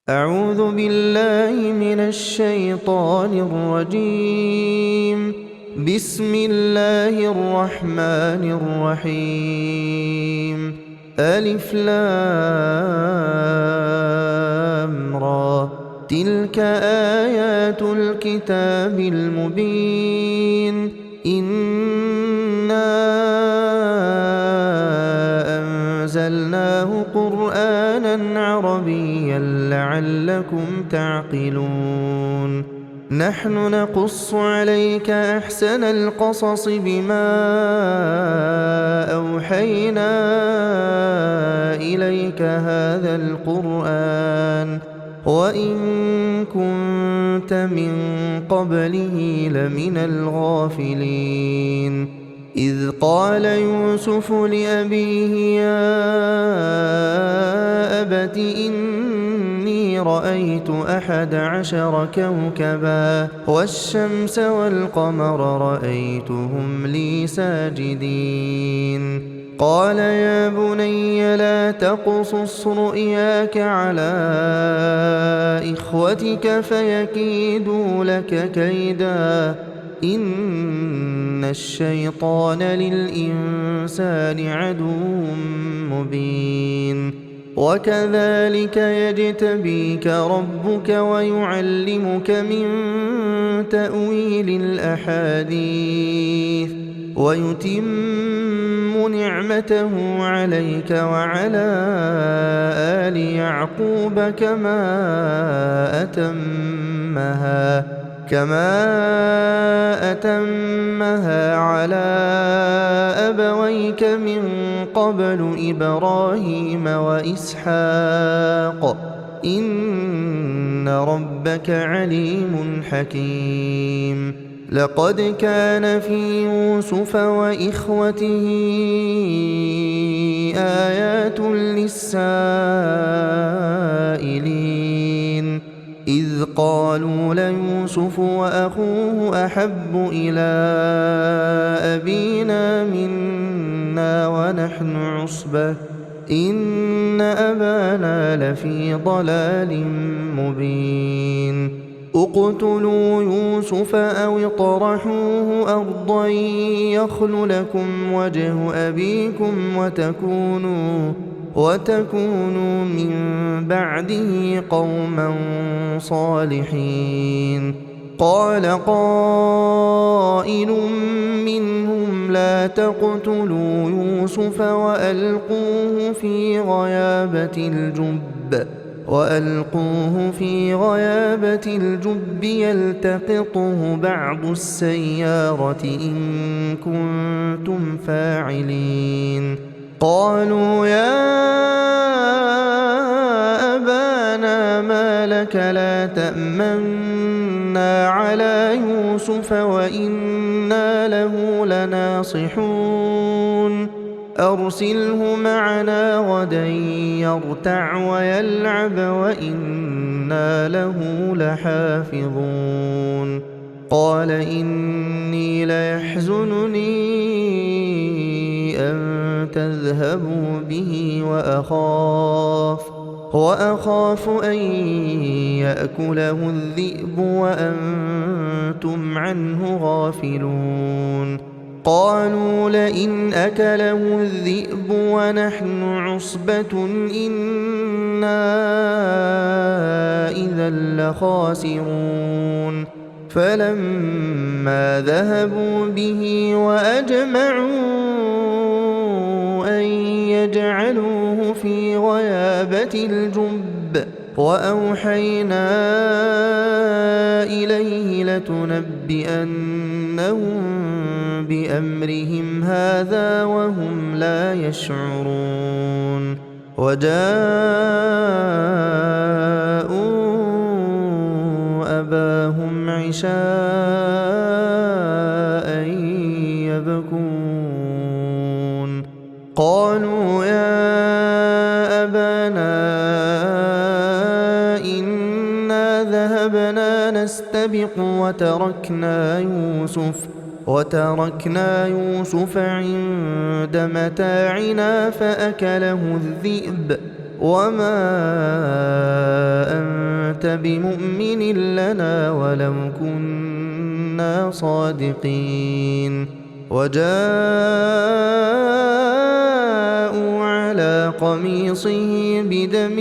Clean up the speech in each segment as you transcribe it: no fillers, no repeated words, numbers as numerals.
أعوذ بالله من الشيطان الرجيم. بسم الله الرحمن الرحيم. ألف لام را، تلك آيات الكتاب المبين. إنا أنزلناه قرآنا عربيا لعلكم تعقلون. نحن نقص عليك أحسن القصص بما أوحينا إليك هذا القرآن وإن كنت من قبله لمن الغافلين. إذ قال يوسف لأبيه يا أبت إني رأيت 11 كوكبا والشمس والقمر رأيتهم لي ساجدين. قال يا بني لا تقصص رؤياك على إخوتك فيكيدوا لك كيدا إن الشيطان للإنسان عدو مبين. وكذلك يجتبيك ربك ويعلمك من تأويل الأحاديث ويتم نعمته عليك وعلى آل يعقوب كما أتمها على أبويك من قبل إبراهيم وإسحاق إن ربك عليم حكيم. لقد كان في يوسف وإخوته آيات للسائلين إذ قالوا ليوسف وأخوه أحب إلى أبينا منا ونحن عصبة إن أبانا لفي ضلال مبين. اقتلوا يوسف أو اطرحوه أرضا يخل لكم وجه أبيكم وتكونوا من بعده قوما صالحين. قال قائل منهم لا تقتلوا يوسف وألقوه في غيابة الجب يلتقطه بعض السيارة إن كنتم فاعلين. قالوا يا أبانا ما لك لا تأمنا على يوسف وإنا له لناصحون. أرسله معنا غدا يرتع ويلعب وإنا له لحافظون. قال إني ليحزنني أن تذهبوا به وأخاف أن يأكله الذئب وأنتم عنه غافلون. قالوا لئن أكله الذئب ونحن عصبة إنا إذا لخاسرون. فلما ذهبوا به وأجمعوا أن يجعلوه في غيابة الجب وأوحينا إليه لتنبئنهم بأمرهم هذا وهم لا يشعرون. وجاءوا أباهم عشاء يبكون. قالوا يا أبانا إنا ذهبنا نستبق وتركنا يوسف عند متاعنا فأكله الذئب وما أنت بمؤمن لنا ولو كنا صادقين وجاءوا على قميصه بدم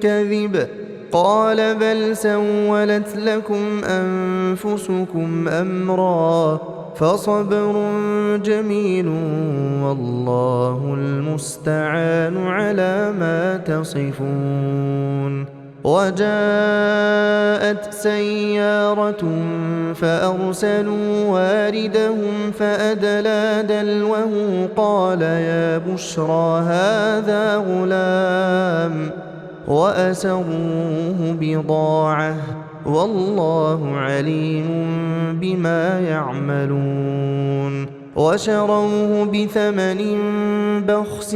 كذب قال بل سولت لكم أنفسكم أمرا فصبر جميل والله المستعان على ما تصفون وجاءت سيارة فأرسلوا واردهم فأدلى دلوه قال يا بشرى هذا غلام وأسروه بضاعة والله عليم بما يعملون وشروه بثمن بخس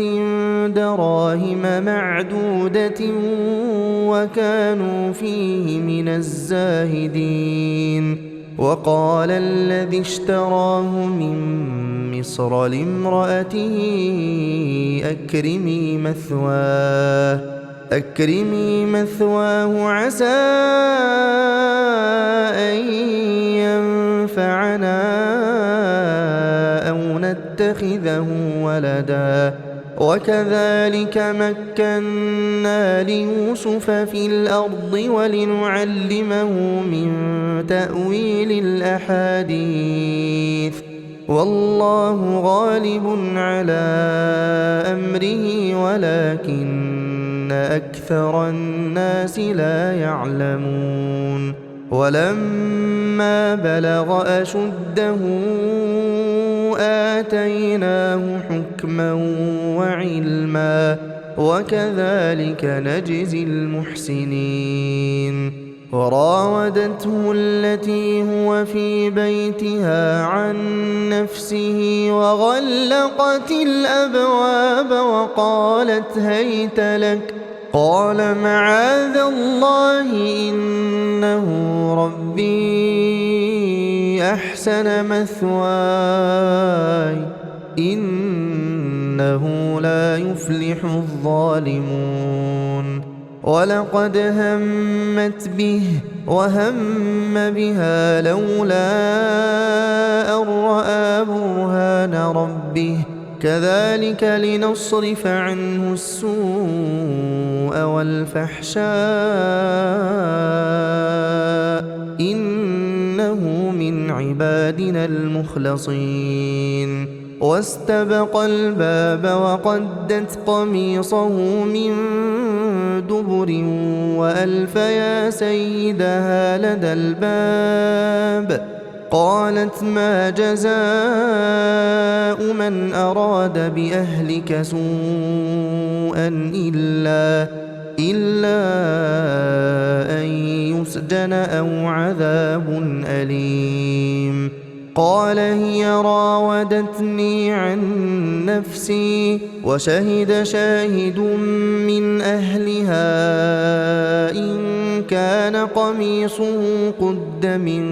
دراهم معدودة وكانوا فيه من الزاهدين وقال الذي اشتراه من مصر لامرأته أكرمي مثواه عسى أن ينفعنا أو نتخذه ولدا وكذلك مكنا ليوسف في الأرض ولنعلمه من تأويل الأحاديث والله غالب على أمره ولكن أكثر الناس لا يعلمون ولما بلغ أشده آتيناه حكما وعلما وكذلك نجزي المحسنين وراودته التي هو في بيتها عن نفسه وغلقت الأبواب وقالت هيت لك قال معاذ الله إنه ربي أحسن مثواي إنه لا يفلح الظالمون ولقد همت به وهم بها لولا أن رأى برهان ربه كذلك لنصرف عنه السوء والفحشاء إنه من عبادنا المخلصين واستبق الباب وقدت قميصه من دبر وألف يا سيدها لدى الباب قالت ما جزاء من أراد بأهلك سوءا إلا أن يسجن أو عذاب أليم قال هي راودتني عن نفسي وشهد شاهد من أهلها إن كان قميصه قد من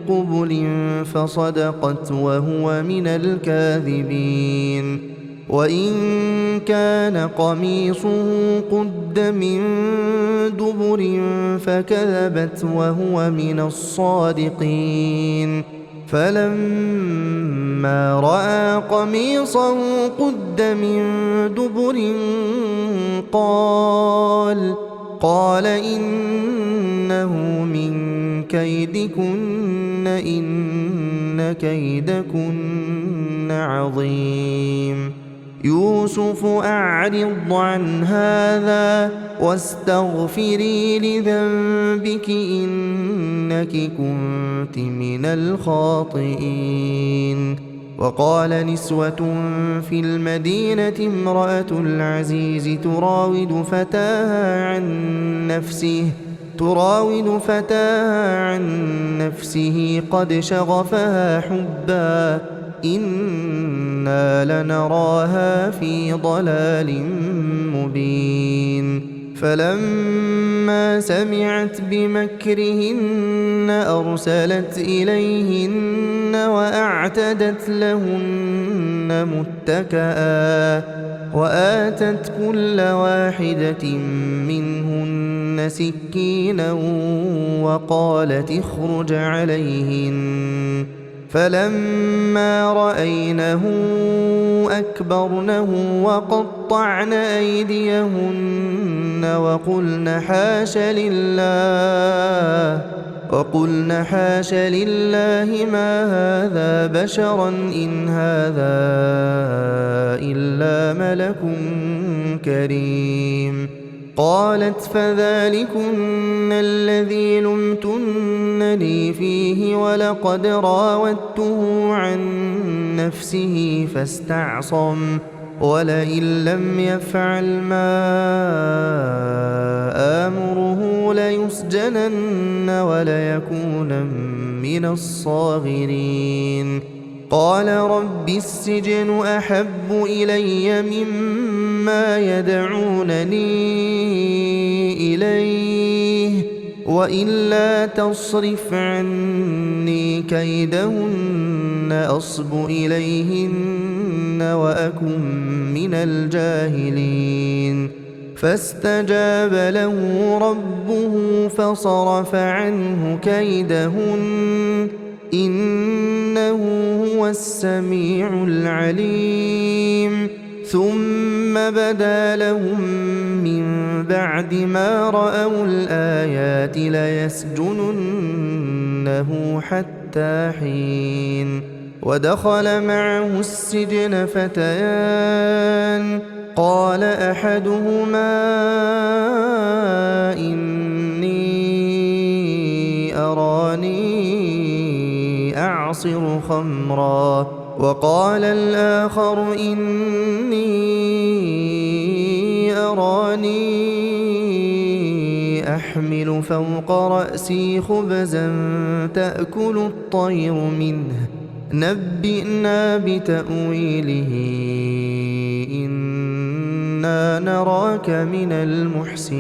قبل فصدقت وهو من الكاذبين وإن كان قميصه قد من دبر فكذبت وهو من الصادقين فلما رأى قميصه قد من دبر قال إنه من كيدكن إن كيدكن عظيم يوسف أعرض عن هذا واستغفري لذنبك إنك كنت من الخاطئين وقال نسوة في المدينة امرأة العزيز تراود فتاها عن نفسه قد شغفها حبا إنا لنراها في ضلال مبين فلما سمعت بمكرهن أرسلت إليهن وأعتدت لهن متكئا وآتت كل واحدة منهن سكينا وقالت اخرج عليهن فلما رأينه أكبرنه وقطعن أيديهن وقلن حاش لله ما هذا بشرا إن هذا إلا ملك كريم. قالت فذلكن الذي لمتنني فيه ولقد راودته عن نفسه فاستعصم ولئن لم يفعل ما آمره ليسجنن وليكون من الصاغرين. قال رب السجن أحب إلي مما يدعونني إليه وإلا تصرف عني كيدهن أصب إليهن وأكن من الجاهلين. فاستجاب له ربه فصرف عنه كيدهن إنه هو السميع العليم. ثم بدا لهم من بعد ما رأوا الآيات ليسجننه حتى حين. ودخل معه السجن فتيان قال أحدهما إني أراني أعصر خمرا وقال الآخر إني أراني أحمل فوق رأسي خبزا تأكل الطير منه نبئنا بتأويله إنا نراك من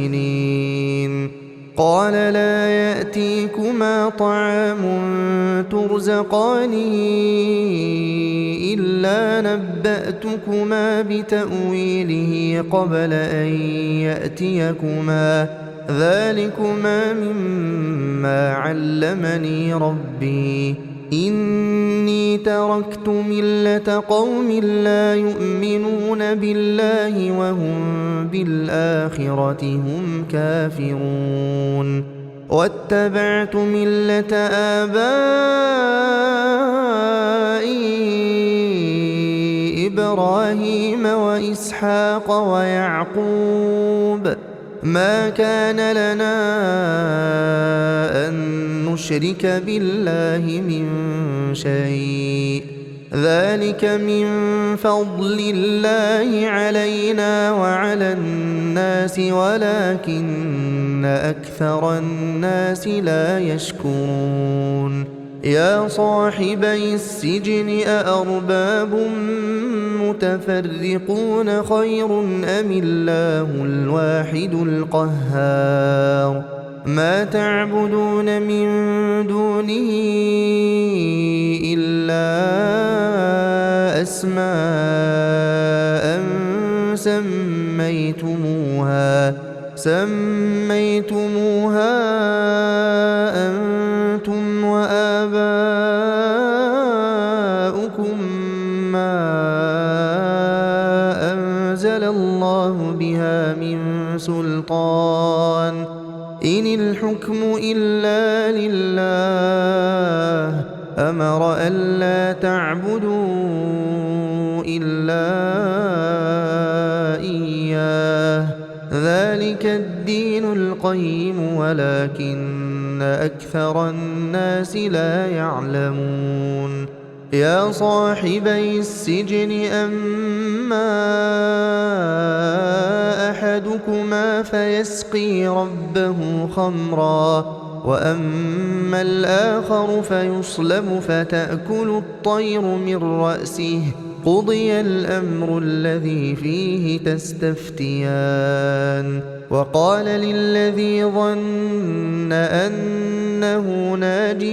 المحسنين. قال لا يأتيكما طعام ترزقانه إلا نبأتكما بتأويله قبل أن يأتيكما ذلكما مما علمني ربي إني تركت ملة قوم لا يؤمنون بالله وهم بالآخرة هم كافرون واتبعت ملة آبائي إبراهيم وإسحاق ويعقوب ما كان لنا أن نشرك بالله من شيء ذلك من فضل الله علينا وعلى الناس ولكن أكثر الناس لا يشكرون. يا صاحبي السجن أأرباب متفرقون خير أم الله الواحد القهار ما تعبدون من دونه إلا أسماء سميتموها أنتم وآباؤكم ما أنزل الله بها من سلطان إن الحكم إلا لله أمر ألا تعبدوا إلا إياه ذلك الدين القيم ولكن أكثر الناس لا يعلمون. يا صاحبي السجن أما أحدكما فيسقي ربه خمرا وأما الآخر فيصلب فتأكل الطير من رأسه قضي الأمر الذي فيه تستفتيان. وقال للذي ظن أنه ناج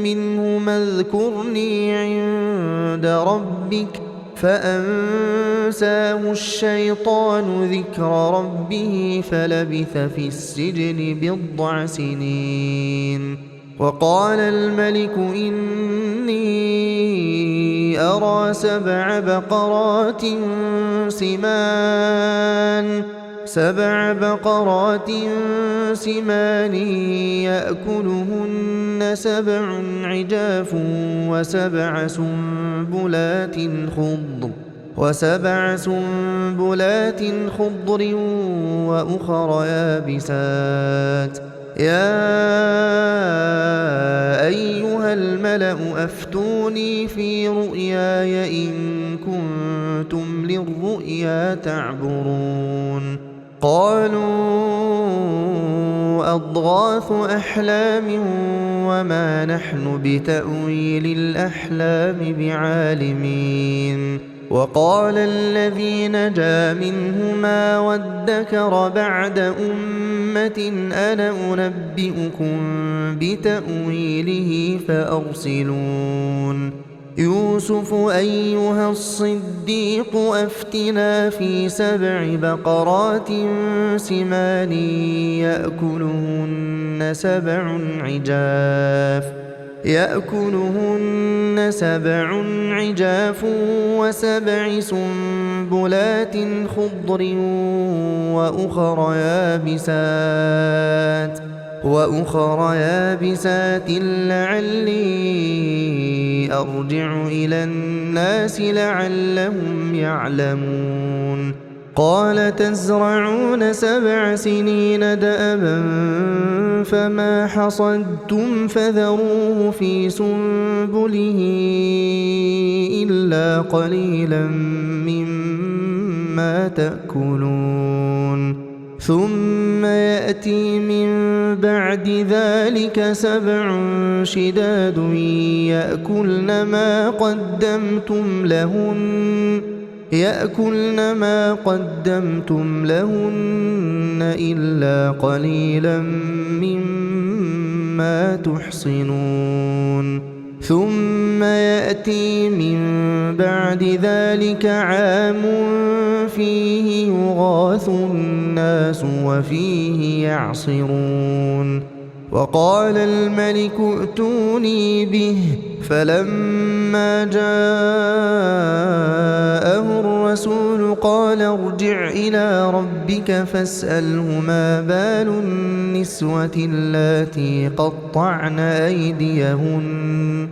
منهما اذكرني عند ربك فأنساه الشيطان ذكر ربه فلبث في السجن 10 سنين. وقال الملك إني أرى 7 بقرات سمان يأكلهن 7 عجاف وسبع سنبلات خضر وأخر يابسات. يا أيها الملأ أفتوني في رؤياي إن كنتم للرؤيا تعبرون. قالوا أضغاث أحلام وما نحن بتأويل الأحلام بعالمين. وقال الذي نجا منهما وادكر بعد أمة أنا أنبئكم بتأويله فأرسلون. يوسف أيها الصديق أفتنا في 7 بقرات سمان يأكلهن 7 عجاف و7 سنبلات خضر وأخر يابسات لعلي أرجع إلى الناس لعلهم يعلمون. قال تزرعون 7 سنين دأبا فما حصدتم فذروه في سنبله إلا قليلا مما تأكلون. ثم يأتي من بعد ذلك 7 شداد يأكلن ما قدمتم لهن إلا قليلا مما تحصنون. ثم يأتي من بعد ذلك عام فيه يغاث الناس وفيه يعصرون. وقال الملك ائتوني به فلما جاءه الرسول قال ارجع إلى ربك فاسأله ما بال النسوة اللاتي قطعن أيديهن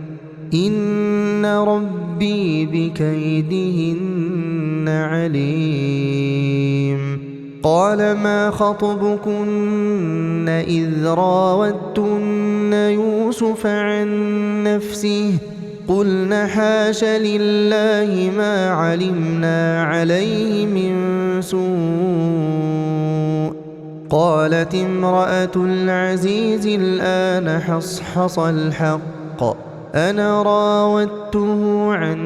إن ربي بكيدهن عليم. قال ما خطبكن إذ راوتن يوسف عن نفسه قلن حاش لله ما علمنا عليه من سوء. قالت امرأة العزيز الآن حصحص الحق أنا راودته عن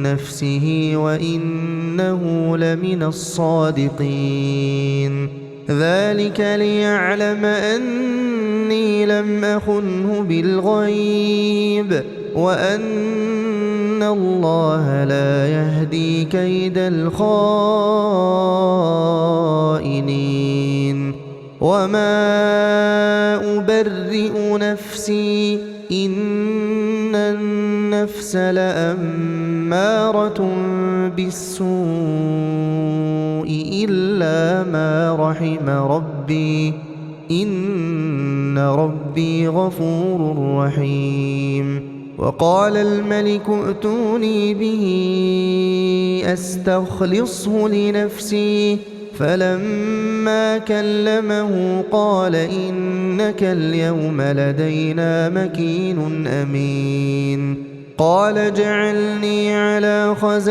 نفسه وإنه لمن الصادقين. ذلك ليعلم أني لم أخنه بالغيب وأن الله لا يهدي كيد الخائنين. وما أبرئ نفسي إن النفس لأمارة بالسوء إلا ما رحم ربي إن ربي غفور رحيم. وقال الملك ائتوني به أستخلصه لنفسي فلما كلمه قال إنك اليوم لدينا مكين أمين. قال اجعلني على خزائن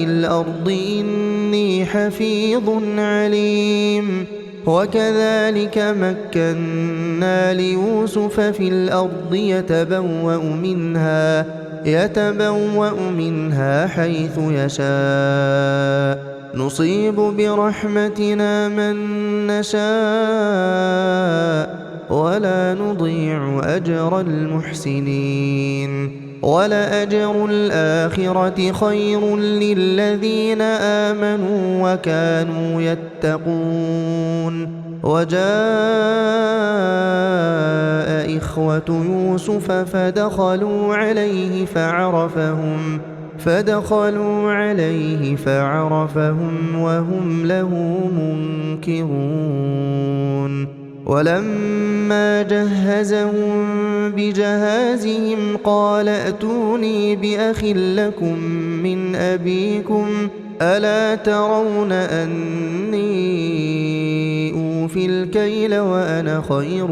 الأرض إني حفيظ عليم. وكذلك مكنا ليوسف في الأرض يتبوأ منها حيث يشاء نصيب برحمتنا من نشاء ولا نضيع أجر المحسنين. ولأجر الآخرة خير للذين آمنوا وكانوا يتقون. وجاء إخوة يوسف فدخلوا عليه فعرفهم وهم له منكرون. ولما جهزهم بجهازهم قال ائتوني بأخ لكم من أبيكم ألا ترون أني أوفي الكيل وأنا خير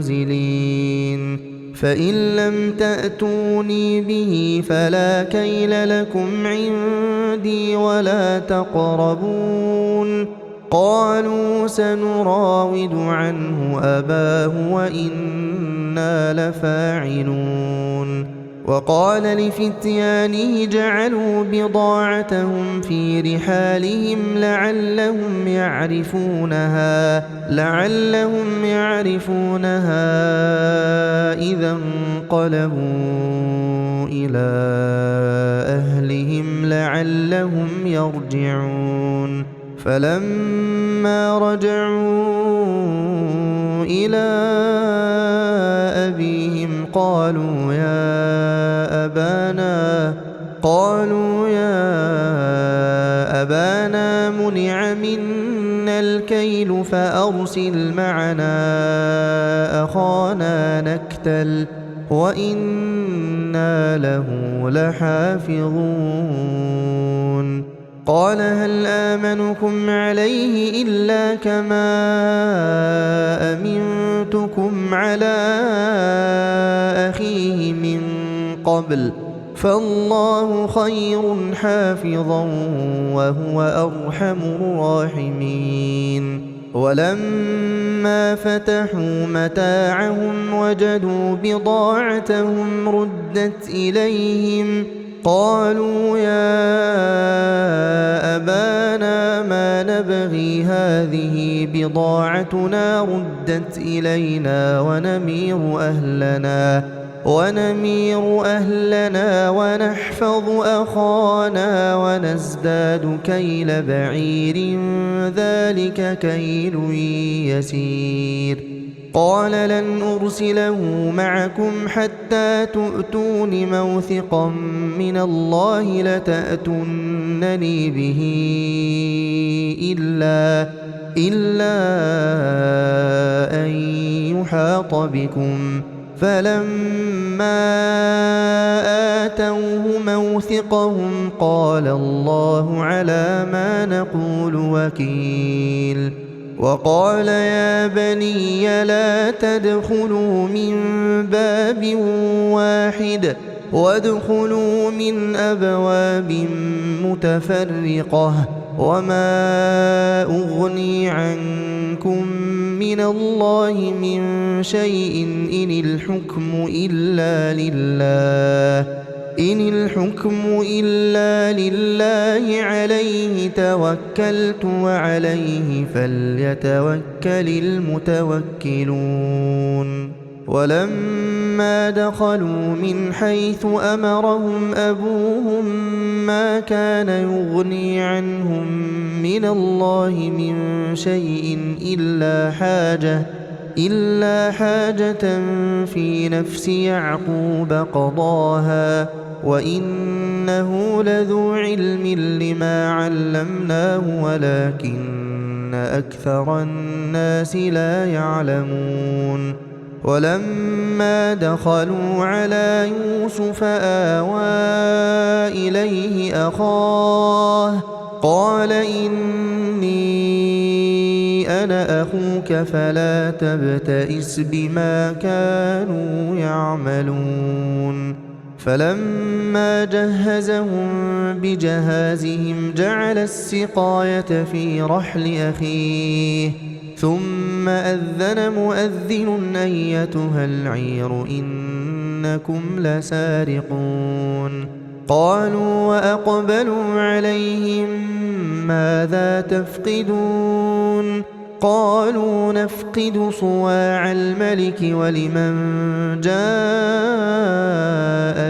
المنزلين. فإن لم تأتوني به فلا كيل لكم عندي ولا تقربون. قالوا سنراود عنه أباه وإنا لفاعلون. وقال لفتيانه جعلوا بضاعتهم في رحالهم لعلهم يعرفونها إذا انقلبوا إلى أهلهم لعلهم يرجعون. فلما رجعوا إلى أبيهم قالوا يا أبانا منع منا الكيل فأرسل معنا أخانا نكتل وإنا له لحافظون. قال هل آمنكم عليه إلا كما أمنتكم على أخيه من قبل فالله خير حافظا وهو أرحم الراحمين. ولما فتحوا متاعهم وجدوا بضاعتهم ردت إليهم قالوا يا أبانا ما نبغي هذه بضاعتنا ردت إلينا ونمير أهلنا ونحفظ أخانا ونزداد كيل بعير ذلك كيل يسير. قال لن أرسله معكم حتى تؤتون موثقا من الله لتأتونني به إلا أن يحاط بكم. فلما آتوه موثقهم قال الله على ما نقول وكيل. وقال يا بني لا تدخلوا من باب واحد وادخلوا من أبواب متفرقة وما أغني عنكم من الله من شيء إن الحكم إلا لله عليه توكلت وعليه فليتوكل المتوكلون. ولما دخلوا من حيث أمرهم أبوهم ما كان يغني عنهم من الله من شيء إلا حاجة في نفس يعقوب قضاها وإنه لذو علم لما علمناه ولكن أكثر الناس لا يعلمون. ولما دخلوا على يوسف آوى إليه أخاه قال إني أنا أخوك فلا تبتئس بما كانوا يعملون. فلما جهزهم بجهازهم جعل السقاية في رحل أخيه ثم أذن مؤذن أيتها العير إنكم لسارقون. قالوا وأقبلوا عليهم ماذا تفقدون قالوا نفقد صواع الملك ولمن جاء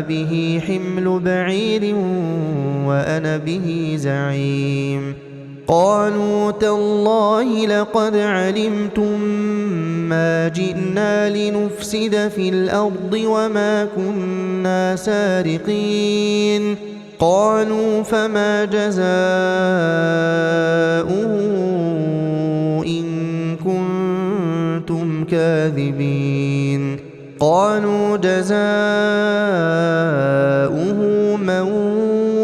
به حمل بعير وأنا به زعيم. قالوا تالله لقد علمتم ما جئنا لنفسد في الأرض وما كنا سارقين. قالوا فما جزاؤه إن كنتم كاذبين. قالوا جزاؤه من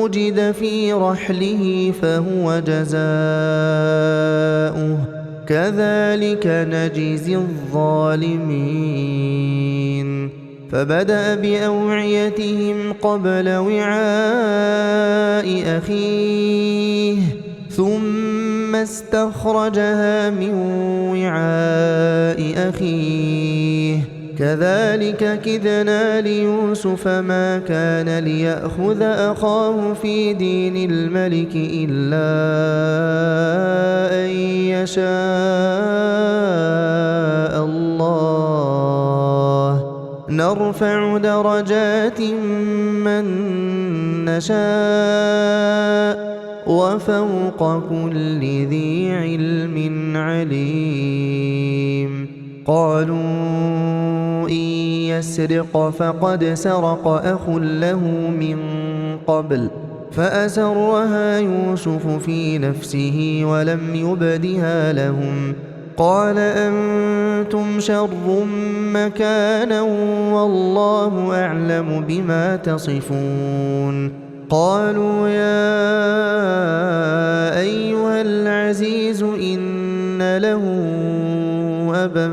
وجد في رحله فهو جزاؤه كذلك نجزي الظالمين. فبدأ بأوعيتهم قبل وعاء أخيه ثم استخرجها من وعاء أخيه كذلك كدنا ليوسف ما كان ليأخذ أخاه في دين الملك إلا أن يشاء الله نرفع درجات من نشاء وفوق كل ذي علم عليم. قالوا إن يسرق فقد سرق أخ له من قبل فأسرها يوسف في نفسه ولم يبدها لهم. قال أنتم شر مكانا والله أعلم بما تصفون. قالوا يا أيها العزيز إن له أبا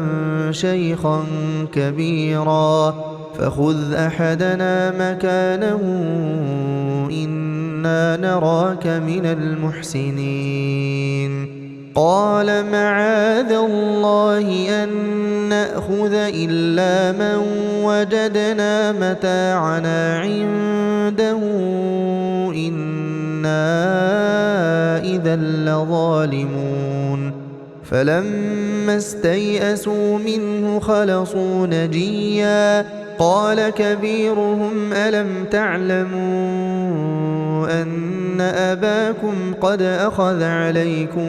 شيخا كبيرا فخذ أحدنا مكانه إنا نراك من المحسنين. قال معاذ الله أن نأخذ إلا من وجدنا متاعنا عنده إنا إذا لظالمون. فلما استيئسوا منه خلصوا نجيا. قال كبيرهم ألم تعلموا أن أباكم قد أخذ عليكم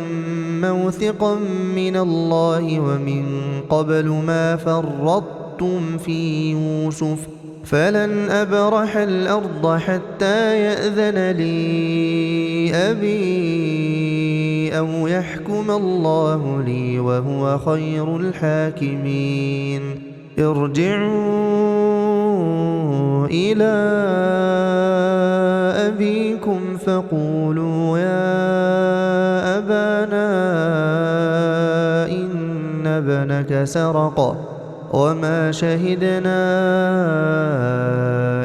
موثقا من الله ومن قبل ما فرطتم في يوسف فلن أبرح الأرض حتى يأذن لي أبي أو يحكم الله لي وهو خير الحاكمين. ارجعوا إلى أبيكم فقولوا يا أبانا إن ابنك سرق وما شهدنا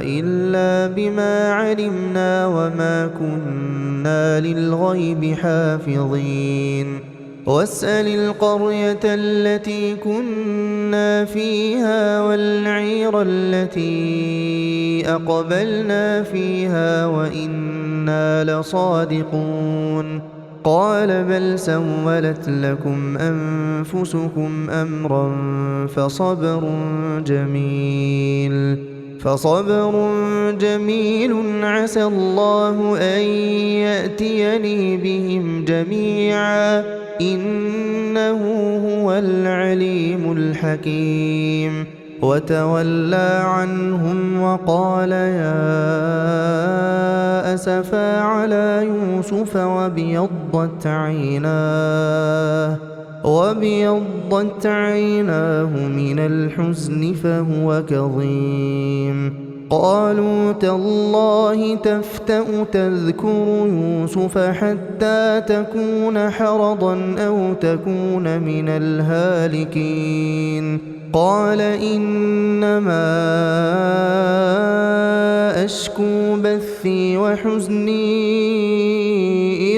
إلا بما علمنا وما كنا للغيب حافظين. واسأل القرية التي كنا فيها والعير التي أقبلنا فيها وإنا لصادقون. قال بل سولت لكم أنفسكم أمرا فصبر جميل عسى الله أن يأتيني بهم جميعا إنه هو العليم الحكيم. وتولى عنهم وقال يا أسفا على يوسف وابيضت عيناه من الحزن فهو كظيم. قالوا تالله تفتأ تذكر يوسف حتى تكون حرضا أو تكون من الهالكين. قال إنما أشكو بثي وحزني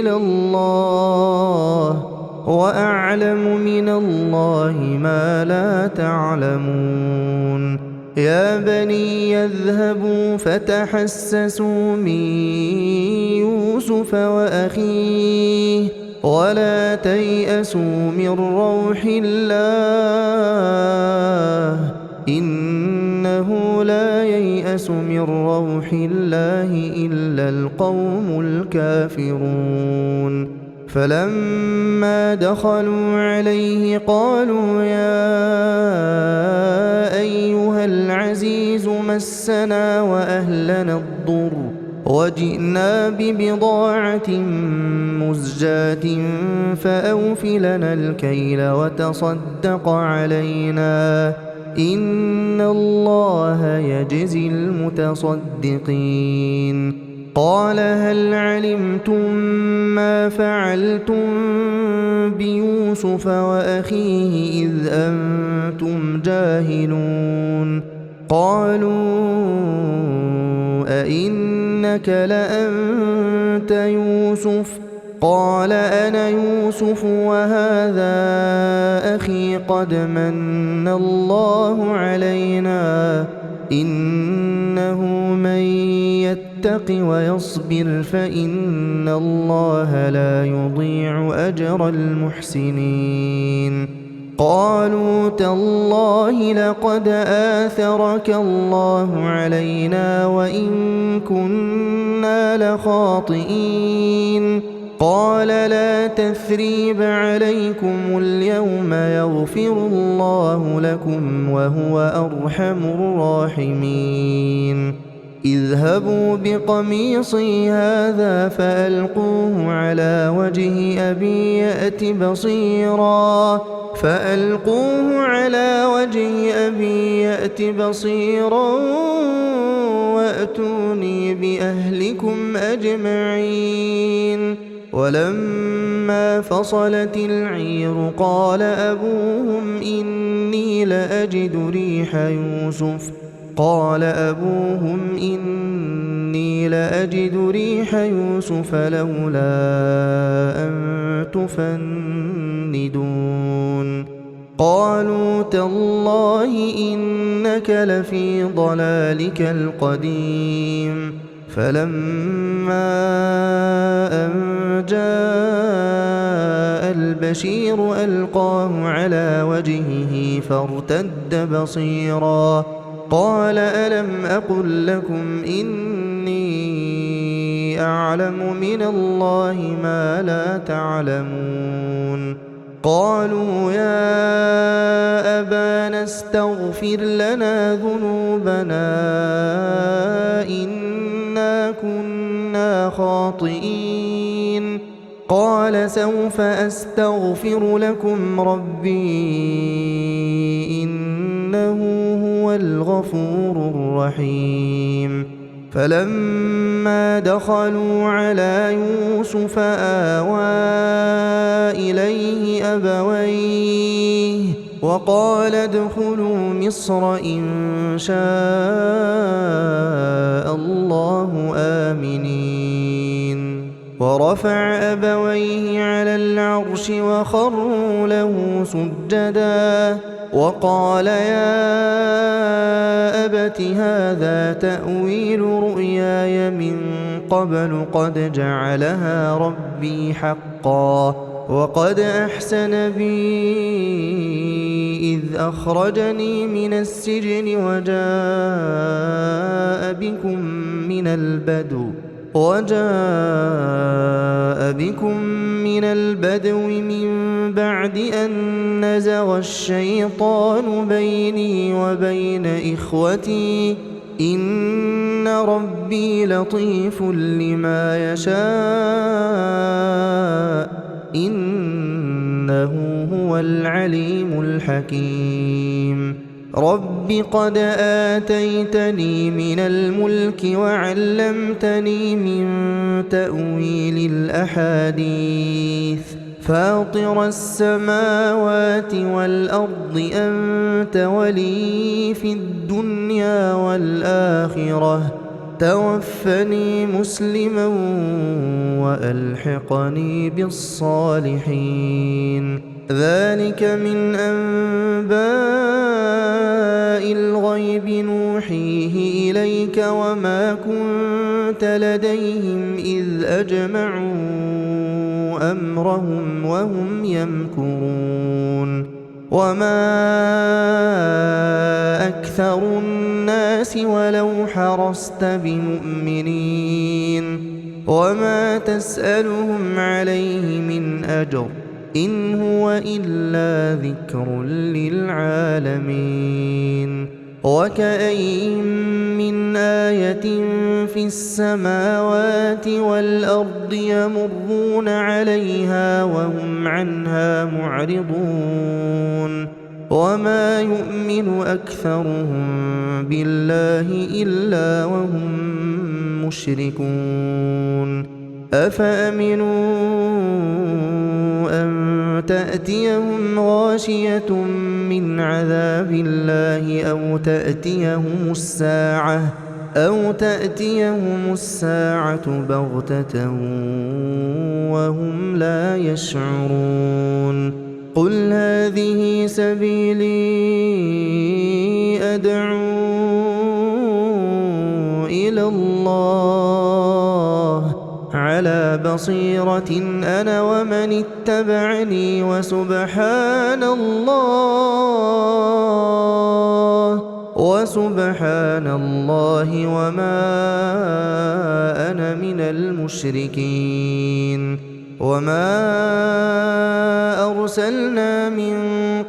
إلى الله وأعلم من الله ما لا تعلمون. يا بني يذهبوا فتحسسوا من يوسف وأخيه ولا تيأسوا من روح الله إنه لا ييأس من روح الله إلا القوم الكافرون فلما دخلوا عليه قالوا يا أيها العزيز مسنا وأهلنا الضر وجئنا ببضاعة مزجاة فأوف لنا الكيل وتصدق علينا إن الله يجزي المتصدقين قال هل علمتم ما فعلتم بيوسف وأخيه إذ أنتم جاهلون قالوا أئنك لأنت يوسف قال أنا يوسف وهذا أخي قد من الله علينا إنه من يتق ويصبر فإن الله لا يضيع أجر المحسنين قالوا تالله لقد آثرك الله علينا وإن كنا لخاطئين قال لا تثريب عليكم اليوم يغفر الله لكم وهو أرحم الراحمين اذهبوا بقميصي هذا فألقوه على وجه أبي يأت بصيرا وأتوني بأهلكم أجمعين ولما فصلت العير قال أبوهم إني لأجد ريح يوسف لولا أن تفندون قالوا تالله إنك لفي ضلالك القديم فلما أن جاء البشير ألقاه على وجهه فارتد بصيرا قال ألم أقل لكم إني أعلم من الله ما لا تعلمون قالوا يا أبانا استغفر لنا ذنوبنا إنا كنا خاطئين قال سوف أستغفر لكم ربي إنه هو الغفور الرحيم فلما دخلوا على يوسف آوى إليه أبويه وقال ادخلوا مصر إن شاء الله آمنين ورفع أبويه على العرش وخروا له سجدا وقال يا أبت هذا تأويل رؤياي من قبل قد جعلها ربي حقا وقد أحسن بي إذ أخرجني من السجن وجاء بكم من البدو من بعد أن نزغ الشيطان بيني وبين إخوتي إن ربي لطيف لما يشاء إنه هو العليم الحكيم رب قد آتيتني من الملك وعلمتني من تأويل الأحاديث فاطر السماوات والأرض أنت ولي في الدنيا والآخرة توفني مسلما وألحقني بالصالحين ذلك من أنباء الغيب نوحيه إليك وما كنت لديهم إذ أجمعوا أمرهم وهم يمكرون وما أكثر الناس ولو حرصت بمؤمنين وما تسألهم عليه من أجر إن هو إلا ذكر للعالمين وكأين من آية في السماوات والأرض يمرون عليها وهم عنها معرضون وما يؤمن أكثرهم بالله إلا وهم مشركون أفأمنوا أن تأتيهم غاشية من عذاب الله أو تأتيهم الساعة بغتة وهم لا يشعرون قل هذه سبيلي أدعو إلى الله على بصيرة أنا ومن اتبعني وسبحان الله وما أنا من المشركين وما أرسلنا من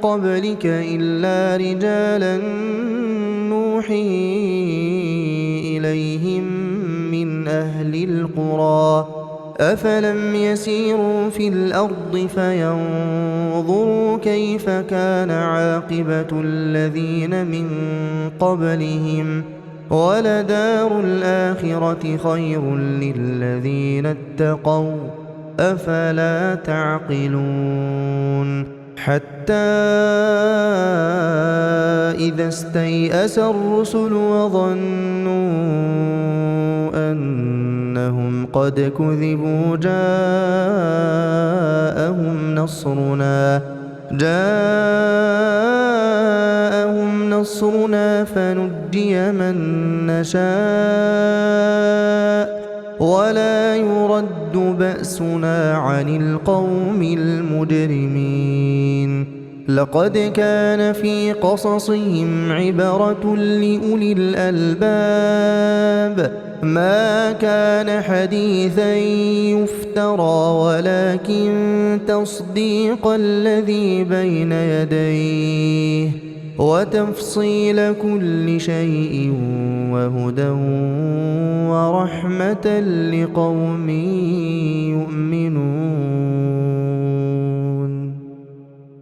قبلك إلا رجالا نوحي إليهم من أهل القرى أفلم يسيروا في الأرض فينظروا كيف كان عاقبة الذين من قبلهم ولدار الآخرة خير للذين اتقوا أفلا تعقلون حتى إذا استيأس الرسل وظنوا أنهم قد كذبوا جاءهم نصرنا فنجي من نشاء ولا يرد بأسنا عن القوم المجرمين لقد كان في قصصهم عبرة لأولي الألباب ما كان حديثا يفترى ولكن تصديق الذي بين يديه وتفصيل كل شيء وهدى ورحمة لقوم يؤمنون